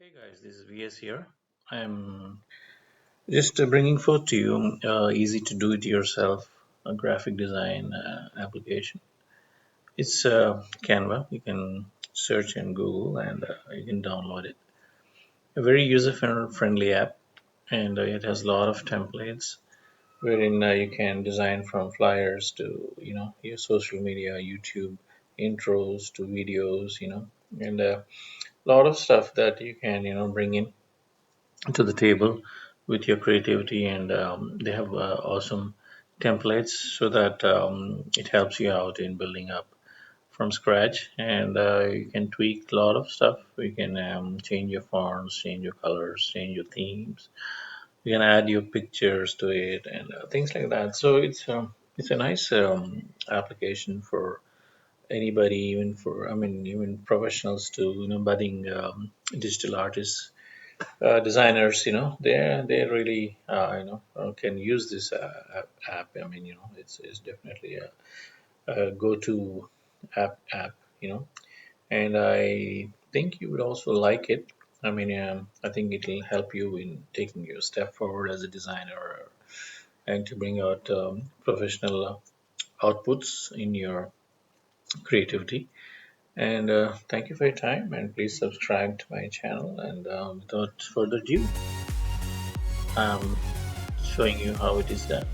Hey guys, this is VS here. I'm just bringing forth to you easy to do it yourself a graphic design application. It's Canva. You can search in Google and you can download it. A very user friendly app, and it has a lot of templates wherein you can design from flyers to your social media, YouTube intros to videos, and a lot of stuff that you can bring in to the table with your creativity, and they have awesome templates so that it helps you out in building up from scratch, and you can tweak a lot of stuff. You can change your fonts, change your colors, change your themes. You can add your pictures to it and things like that. So it's a nice application for anybody, even for even professionals to budding digital artists, designers, they really can use this app. I mean, it's definitely a go-to app, and I think you would also like it. I mean, I think it'll help you in taking your step forward as a designer and to bring out professional outputs in your creativity. And thank you for your time, and please subscribe to my channel. And without further ado, I'm showing you how it is done.